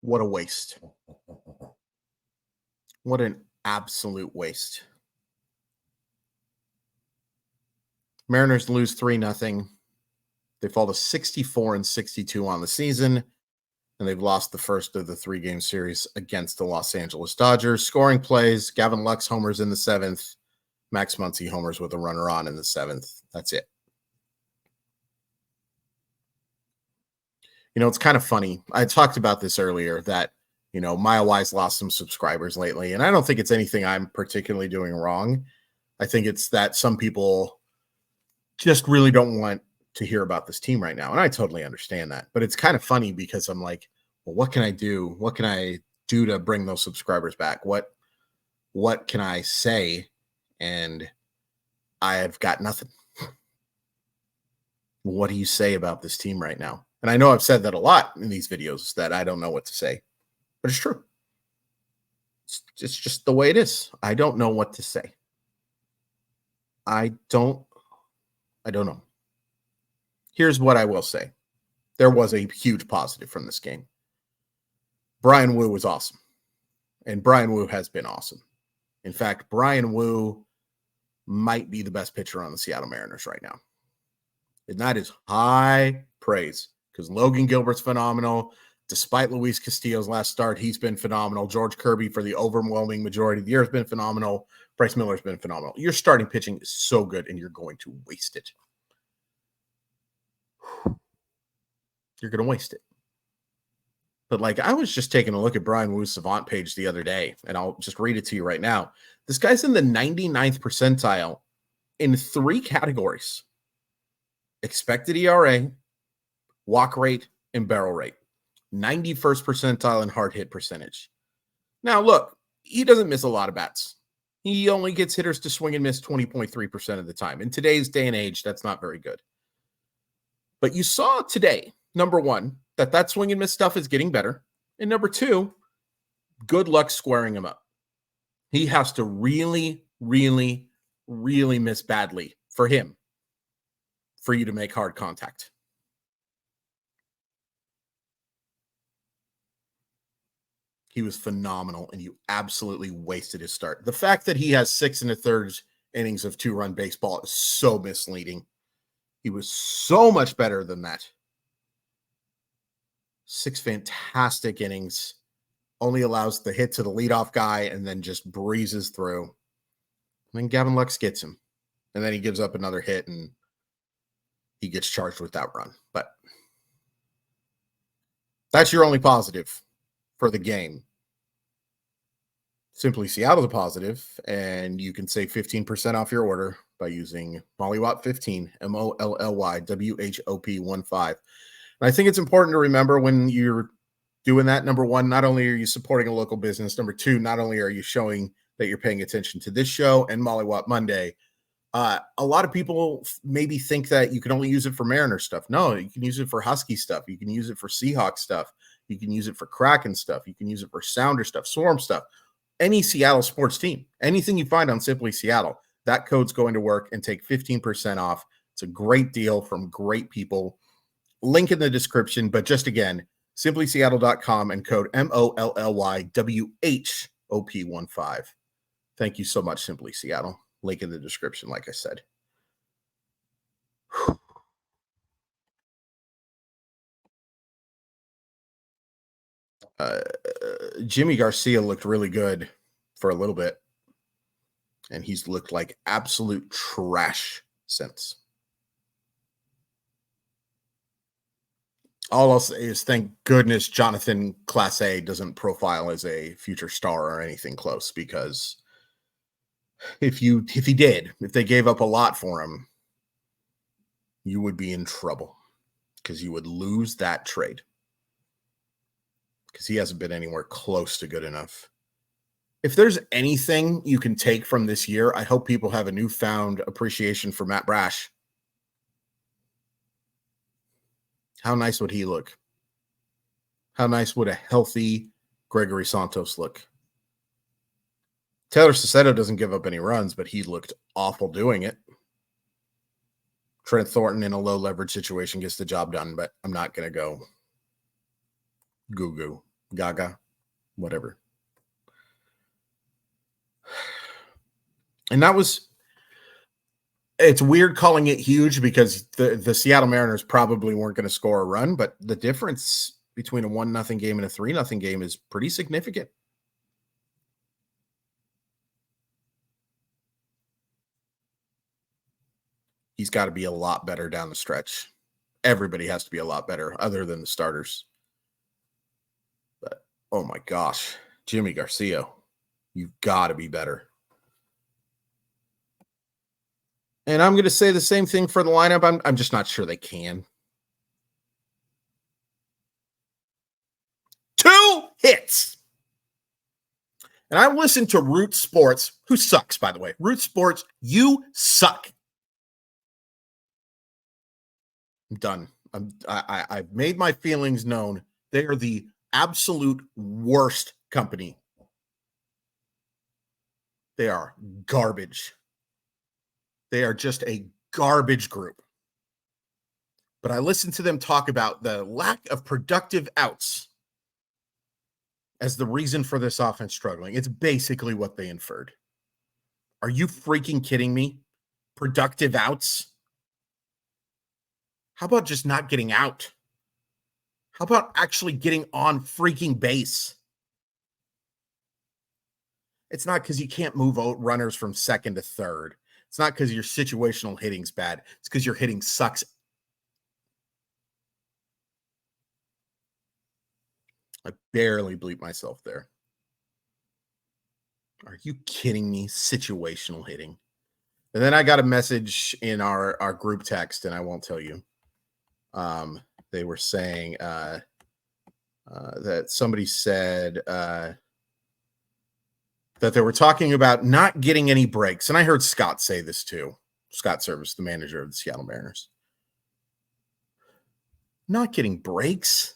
What a waste. What an absolute waste. Mariners lose 3-0. They fall to 64-62 on the season, and they've lost the first of the 3-game series against the Los Angeles Dodgers. Scoring plays, Gavin Lux homers in the 7th. Max Muncy homers with a runner on in the 7th. That's it. You know, it's kind of funny. I talked about this earlier that, you know, Mile Wise lost some subscribers lately, and I don't think it's anything I'm particularly doing wrong. I think it's that some people just really don't want to hear about this team right now, and I totally understand that. But it's kind of funny because I'm like, well, what can I do? What can I do to bring those subscribers back? What can I say? And I've got nothing. What do you say about this team right now? And I know I've said that a lot in these videos that I don't know what to say, but it's true. It's just the way it is. I don't know what to say. I don't know. Here's what I will say. There was a huge positive from this game. Bryan Woo was awesome. And Bryan Woo has been awesome. In fact, Bryan Woo might be the best pitcher on the Seattle Mariners right now. And that is high praise because Logan Gilbert's phenomenal. Despite Luis Castillo's last start, he's been phenomenal. George Kirby, for the overwhelming majority of the year, has been phenomenal. Bryce Miller's been phenomenal. Your starting pitching is so good, and you're going to waste it. You're going to waste it. But, like, I was just taking a look at Bryan Woo's Savant page the other day, and I'll just read it to you right now. This guy's in the 99th percentile in 3 categories: expected ERA, walk rate, and barrel rate. 91st percentile in hard hit percentage. Now, look, he doesn't miss a lot of bats. He only gets hitters to swing and miss 20.3% of the time. In today's day and age, that's not very good. But you saw today, number one, that swing and miss stuff is getting better. And number two, good luck squaring him up. He has to really, really, really miss badly for him for you to make hard contact. He was phenomenal, and you absolutely wasted his start. The fact that he has 6 1/3 innings of 2-run baseball is so misleading. He was so much better than that. 6 fantastic innings, only allows the hit to the leadoff guy and then just breezes through. And then Gavin Lux gets him, and then he gives up another hit, and he gets charged with that run. But that's your only positive for the game. Simply Seattle's a positive, and you can save 15% off your order by using Mollywhop15, MOLLYWHOP15. And I think it's important to remember when you're doing that, number one, not only are you supporting a local business, number two, not only are you showing that you're paying attention to this show and Mollywhop Monday. A lot of people maybe think that you can only use it for Mariner stuff. No, you can use it for Husky stuff. You can use it for Seahawk stuff. You can use it for Kraken stuff. You can use it for Sounder stuff, Swarm stuff. Any Seattle sports team, anything you find on Simply Seattle, that code's going to work and take 15% off. It's a great deal from great people. Link in the description, but just again, simplyseattle.com and code MOLLYWHOP15. Thank you so much, Simply Seattle. Link in the description, like I said. Jimmy Garcia looked really good for a little bit, and he's looked like absolute trash since. All I'll say is thank goodness Jonathan Class A doesn't profile as a future star or anything close, because if they gave up a lot for him, you would be in trouble because you would lose that trade because he hasn't been anywhere close to good enough. If there's anything you can take from this year, I hope people have a newfound appreciation for Matt Brash. How nice would he look? How nice would a healthy Gregory Santos look? Taylor Sassetto doesn't give up any runs, but he looked awful doing it. Trent Thornton in a low leverage situation gets the job done, but I'm not going to go goo-goo. Gaga, whatever. And that was, it's weird calling it huge because the Seattle Mariners probably weren't going to score a run, but the difference between a 1-0 game and a 3-0 game is pretty significant. He's got to be a lot better down the stretch. Everybody has to be a lot better other than the starters. But oh my gosh, Jimmy Garcia, you've got to be better. And I'm going to say the same thing for the lineup. I'm just not sure they can. 2 hits. And I listened to Root Sports, who sucks, by the way. Root Sports, you suck. I'm done. I've made my feelings known. They are the absolute worst company. They are garbage. They are just a garbage group. But I listened to them talk about the lack of productive outs as the reason for this offense struggling. It's basically what they inferred. Are you freaking kidding me? Productive outs? How about just not getting out? How about actually getting on freaking base? It's not because you can't move runners from second to third. It's not because your situational hitting's bad. It's because your hitting sucks. I barely bleep myself there. Are you kidding me? Situational hitting. And then I got a message in our group text, and I won't tell you. They were saying that somebody said that they were talking about not getting any breaks. And I heard Scott say this too. Scott Service, the manager of the Seattle Mariners. Not getting breaks.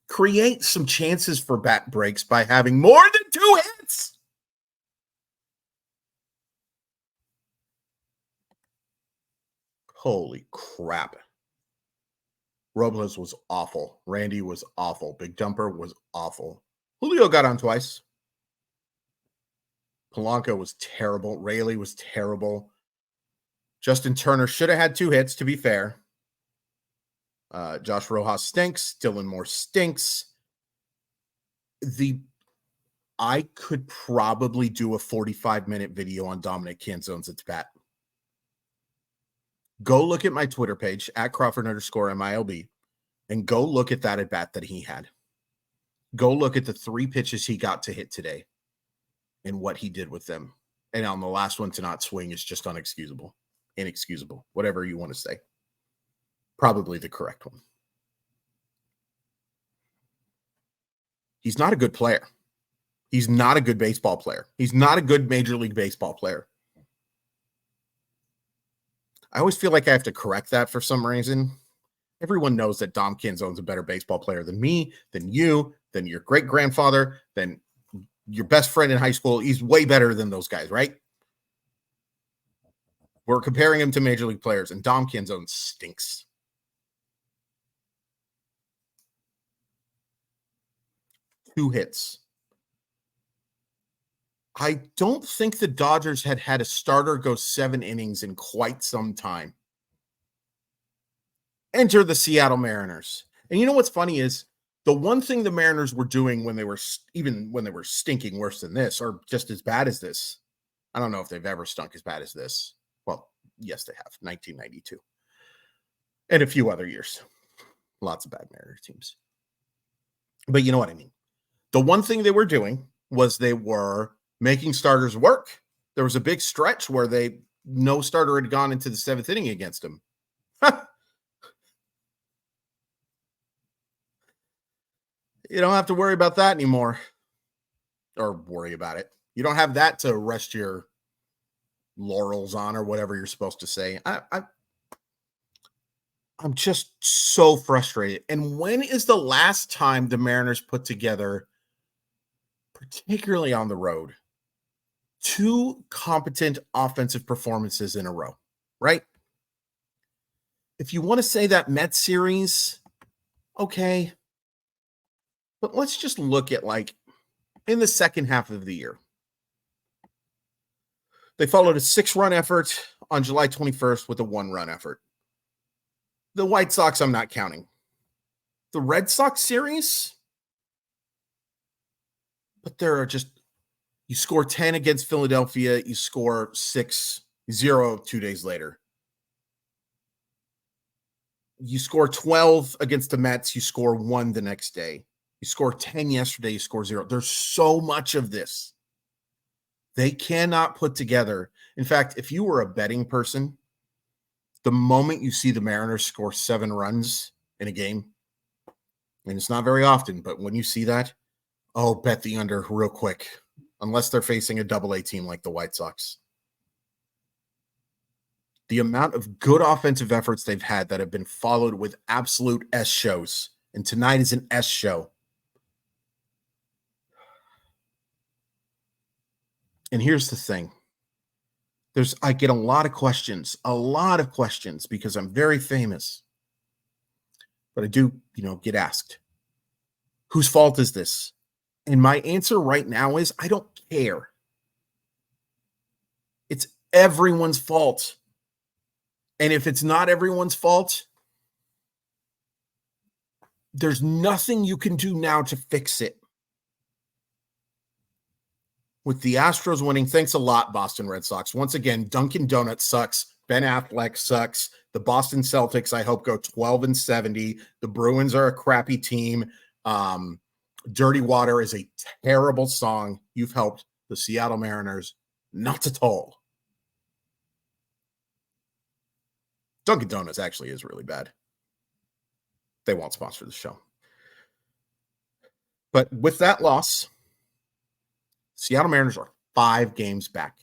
Create some chances for bat breaks by having more than 2 hits. Holy crap. Robles was awful. Randy was awful. Big Dumper was awful. Julio got on twice. Polanco was terrible. Rayleigh was terrible. Justin Turner should have had 2 hits, to be fair. Josh Rojas stinks. Dylan Moore stinks. I could probably do a 45-minute video on Dominic Canzone's at bat. Go look at my Twitter page at Crawford_MILB and go look at that at bat that he had. Go look at the 3 pitches he got to hit today and what he did with them. And on the last one to not swing is just inexcusable, whatever you want to say. Probably the correct one. He's not a good player. He's not a good baseball player. He's not a good Major League Baseball player. I always feel like I have to correct that for some reason. Everyone knows that Dom Canzone's a better baseball player than me, than you, than your great-grandfather, than your best friend in high school. He's way better than those guys, right? We're comparing him to Major League players, and Dom Canzone stinks. Two hits. I don't think the Dodgers had had a starter go 7 innings in quite some time. Enter the Seattle Mariners. And you know what's funny is the one thing the Mariners were doing when they were stinking worse than this, or just as bad as this. I don't know if they've ever stunk as bad as this. Well, yes, they have. 1992. And a few other years. Lots of bad Mariners teams. But you know what I mean. The one thing they were doing was they were making starters work. There was a big stretch where no starter had gone into the 7th inning against them. You don't have to worry about that anymore. Or worry about it. You don't have that to rest your laurels on or whatever you're supposed to say. I'm just so frustrated. And when is the last time the Mariners put together, particularly on the road, 2 competent offensive performances in a row, right? If you want to say that Mets series, okay. But let's just look at like in the second half of the year. They followed a 6-run effort on July 21st with a 1-run effort. The White Sox, I'm not counting. The Red Sox series, but there are just, you score 10 against Philadelphia, you score 6-0 2 days later. You score 12 against the Mets, you score 1 the next day. You score 10 yesterday, you score 0. There's so much of this. They cannot put together. In fact, if you were a betting person, the moment you see the Mariners score 7 runs in a game, and it's not very often, but when you see that, oh, bet the under real quick, unless they're facing a double-A team like the White Sox. The amount of good offensive efforts they've had that have been followed with absolute S shows, and tonight is an S show. And here's the thing. I get a lot of questions because I'm very famous. But I do, get asked, whose fault is this? And my answer right now is I don't care. It's everyone's fault. And if it's not everyone's fault, there's nothing you can do now to fix it. With the Astros winning, thanks a lot, Boston Red Sox. Once again, Dunkin' Donuts sucks. Ben Affleck sucks. The Boston Celtics, I hope, go 12-70. The Bruins are a crappy team. Dirty Water is a terrible song. You've helped the Seattle Mariners not at all. Dunkin' Donuts actually is really bad. They won't sponsor the show. But with that loss, Seattle Mariners are 5 games back.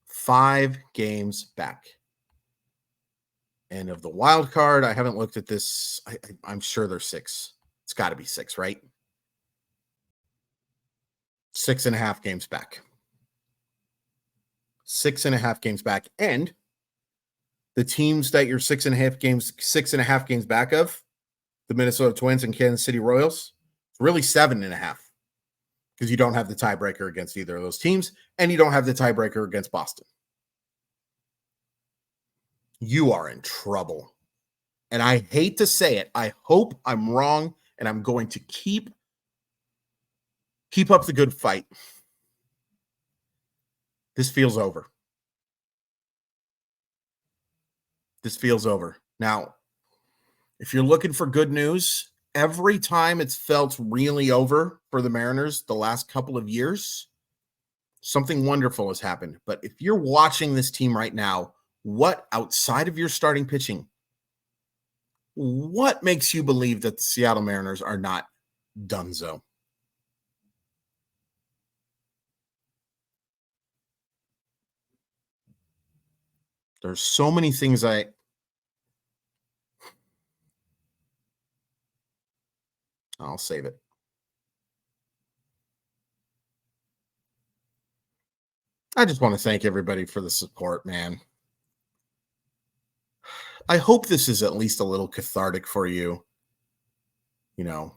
5 games back. And of the wild card, I haven't looked at this. I'm sure there's 6. It's got to be 6, right? 6.5 games back. 6.5 games back. And the teams that you're 6.5 games back of, the Minnesota Twins and Kansas City Royals, it's really 7.5. Because you don't have the tiebreaker against either of those teams, and you don't have the tiebreaker against Boston. You are in trouble. And I hate to say it. I hope I'm wrong, and I'm going to keep up the good fight. This feels over. This feels over. Now, if you're looking for good news, every time it's felt really over for the Mariners the last couple of years, something wonderful has happened. But if you're watching this team right now, what outside of your starting pitching, what makes you believe that the Seattle Mariners are not donezo? There's so many things I'll save it. I just want to thank everybody for the support, man. I hope this is at least a little cathartic for you, And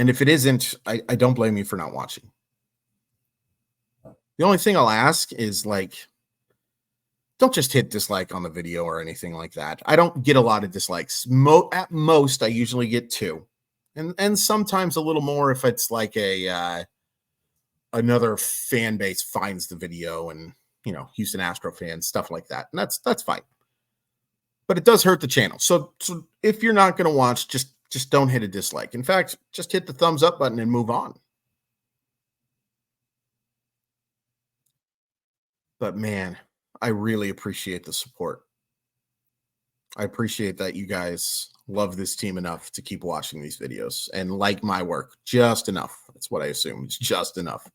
if it isn't, I don't blame you for not watching. The only thing I'll ask is, don't just hit dislike on the video or anything like that. I don't get a lot of dislikes. At most, I usually get 2. And sometimes a little more if it's like another fan base finds the video and, Houston Astro fans, stuff like that. And that's fine. But it does hurt the channel. So if you're not going to watch, just don't hit a dislike. In fact, just hit the thumbs up button and move on. But man, I really appreciate the support. I appreciate that you guys love this team enough to keep watching these videos and like my work just enough. That's what I assume. It's just enough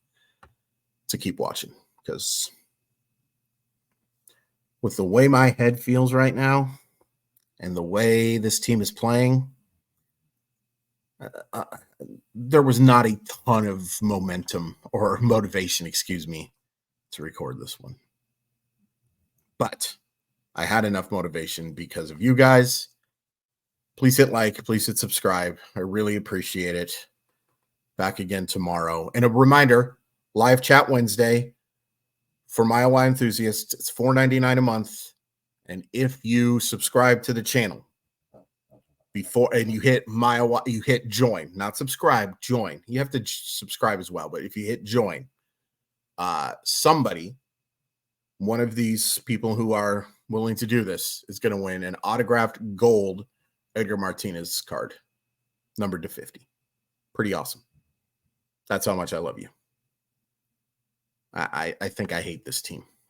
to keep watching, because with the way my head feels right now and the way this team is playing, there was not a ton of momentum or motivation, to record this one. But I had enough motivation because of you guys, Please hit like, please hit subscribe. I really appreciate it. Back again tomorrow. And a reminder, live chat Wednesday for Mile Y enthusiasts. It's $4.99 a month. And if you subscribe to the channel before and you hit you hit join, not subscribe, join. You have to subscribe as well. But if you hit join, somebody, one of these people who are willing to do this, is going to win an autographed gold Edgar Martinez card, numbered to 50. Pretty awesome. That's how much I love you. I think I hate this team.